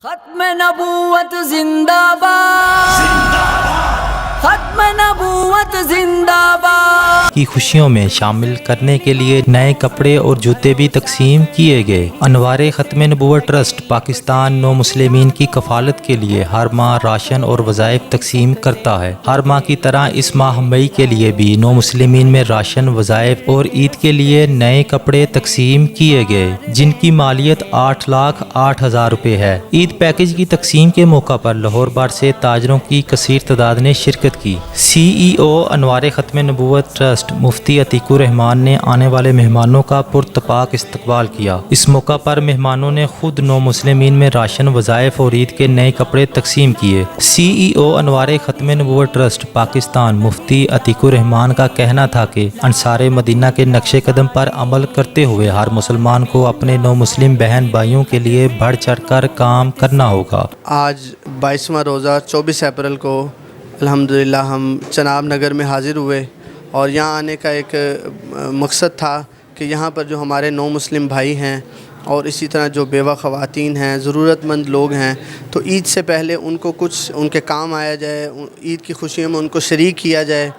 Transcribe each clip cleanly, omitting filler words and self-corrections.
ختم نبوت زندہ باد، ختم نبوت زندہ باد کی خوشیوں میں شامل کرنے کے لیے نئے کپڑے اور جوتے بھی تقسیم کیے گئے۔ انوار ختم نبوت ٹرسٹ پاکستان نو مسلمین کی کفالت کے لیے ہر ماہ راشن اور وظائف تقسیم کرتا ہے۔ ہر ماہ کی طرح اس ماہ مئی کے لیے بھی نو مسلمین میں راشن، وظائف اور عید کے لیے نئے کپڑے تقسیم کیے گئے، جن کی مالیت 8,08,000 روپے ہے۔ عید پیکج کی تقسیم کے موقع پر لاہور بار سے تاجروں کی کثیر تعداد نے شرکت کی۔ سی ای او انوار ختم نبوت ٹرسٹ مفتی عتیق الرحمان نے آنے والے مہمانوں کا پرتپاک استقبال کیا۔ اس موقع پر مہمانوں نے خود نو مسلمین میں راشن، وظائف اور عید کے نئے کپڑے تقسیم کیے۔ سی ای او انوار ختم نبوت ٹرسٹ پاکستان مفتی عتیق الرحمان کا کہنا تھا کہ انصار مدینہ کے نقش قدم پر عمل کرتے ہوئے ہر مسلمان کو اپنے نو مسلم بہن بھائیوں کے لیے بڑھ چڑھ کر کام کرنا ہوگا۔ آج 22واں روزہ 24 اپریل کو الحمدللہ ہم چناب نگر میں حاضر ہوئے، اور یہاں آنے کا ایک مقصد تھا کہ یہاں پر جو ہمارے نو مسلم بھائی ہیں اور اسی طرح جو بیوہ خواتین ہیں، ضرورت مند لوگ ہیں، تو عید سے پہلے ان کو کچھ ان کے کام آیا جائے، عید کی خوشیوں میں ان کو شریک کیا جائے۔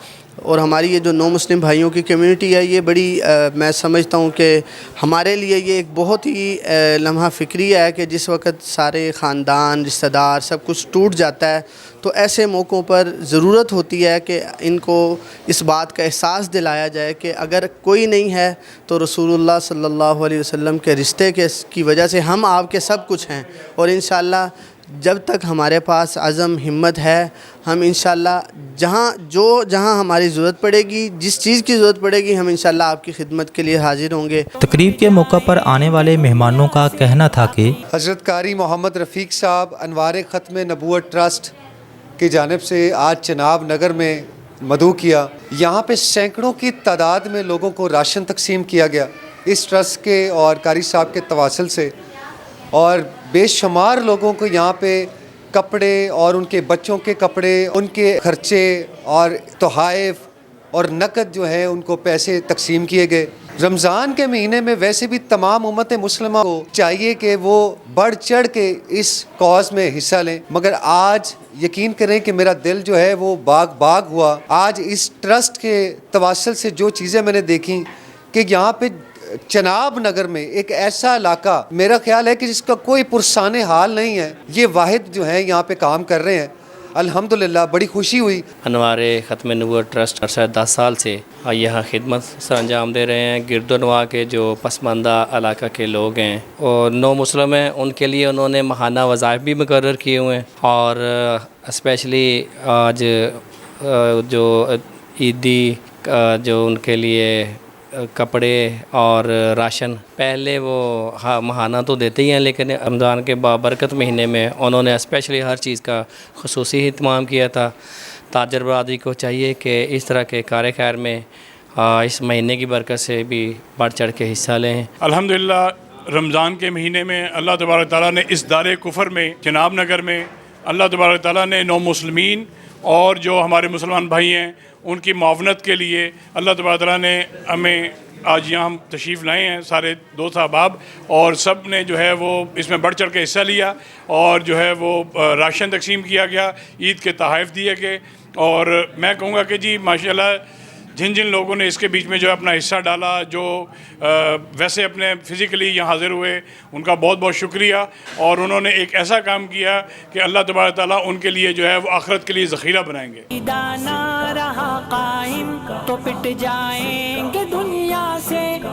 اور ہماری یہ جو نو مسلم بھائیوں کی کمیونٹی ہے، یہ بڑی میں سمجھتا ہوں کہ ہمارے لیے یہ ایک بہت ہی لمحہ فکری ہے کہ جس وقت سارے خاندان، رشتہ دار سب کچھ ٹوٹ جاتا ہے، تو ایسے موقعوں پر ضرورت ہوتی ہے کہ ان کو اس بات کا احساس دلایا جائے کہ اگر کوئی نہیں ہے تو رسول اللہ صلی اللہ علیہ وسلم کے رشتے کی وجہ سے ہم آپ کے سب کچھ ہیں، اور انشاءاللہ جب تک ہمارے پاس عزم، ہمت ہے، ہم انشاءاللہ جہاں ہماری ضرورت پڑے گی، جس چیز کی ضرورت پڑے گی، ہم انشاءاللہ آپ کی خدمت کے لیے حاضر ہوں گے۔ تقریب کے موقع پر آنے والے مہمانوں کا کہنا تھا کہ حضرت قاری محمد رفیق صاحب انوار ختم نبوت ٹرسٹ کی جانب سے آج چناب نگر میں مدعو کیا۔ یہاں پہ سینکڑوں کی تعداد میں لوگوں کو راشن تقسیم کیا گیا اس ٹرسٹ کے اور قاری صاحب کے تواصل سے، اور بے شمار لوگوں کو یہاں پہ کپڑے اور ان کے بچوں کے کپڑے، ان کے خرچے اور تحائف اور نقد جو ہے ان کو پیسے تقسیم کیے گئے۔ رمضان کے مہینے میں ویسے بھی تمام امت مسلمہ کو چاہیے کہ وہ بڑھ چڑھ کے اس کاز میں حصہ لیں، مگر آج یقین کریں کہ میرا دل جو ہے وہ باغ ہوا۔ آج اس ٹرسٹ کے تواصل سے جو چیزیں میں نے دیکھی کہ یہاں پہ چناب نگر میں ایک ایسا علاقہ میرا خیال ہے کہ جس کا کوئی پرسان حال نہیں ہے، یہ واحد جو ہے یہاں پہ کام کر رہے ہیں۔ الحمدللہ بڑی خوشی ہوئی۔ انوار ختم نبوت ٹرسٹ 10 سال سے یہاں خدمت سر انجام دے رہے ہیں۔ گرد و نواح کے جو پسماندہ علاقہ کے لوگ ہیں اور نو مسلم ہیں، ان کے لیے انہوں نے ماہانہ وظائف بھی مقرر کیے ہوئے ہیں، اور اسپیشلی آج جو عیدی جو ان کے لیے کپڑے اور راشن، پہلے وہ ماہانہ تو دیتے ہی ہیں، لیکن رمضان کے بابرکت مہینے میں انہوں نے اسپیشلی ہر چیز کا خصوصی اہتمام کیا تھا۔ تاجر برادری کو چاہیے کہ اس طرح کے کار خیر میں اس مہینے کی برکت سے بھی بڑھ چڑھ کے حصہ لیں۔ الحمدللہ رمضان کے مہینے میں اللہ تبارک تعالیٰ نے اس دار کفر میں چناب نگر میں اللہ تبارک تعالیٰ نے نو مسلمین اور جو ہمارے مسلمان بھائی ہیں ان کی معاونت کے لیے اللہ تبارک تعالیٰ نے ہمیں آج یہاں ہم تشریف لائے ہیں، سارے دوست احباب، اور سب نے جو ہے وہ اس میں بڑھ چڑھ کے حصہ لیا، اور جو ہے وہ راشن تقسیم کیا گیا، عید کے تحائف دیے گئے، اور میں کہوں گا کہ جی ماشاءاللہ جن لوگوں نے اس کے بیچ میں جو ہے اپنا حصہ ڈالا، جو ویسے اپنے فزیکلی یہاں حاضر ہوئے، ان کا بہت بہت شکریہ، اور انہوں نے ایک ایسا کام کیا کہ اللہ تبارک تعالیٰ ان کے لیے جو ہے وہ آخرت کے لیے ذخیرہ بنائیں گے۔ دانا رہا قائم تو پٹ جائیں گے دنیا سے۔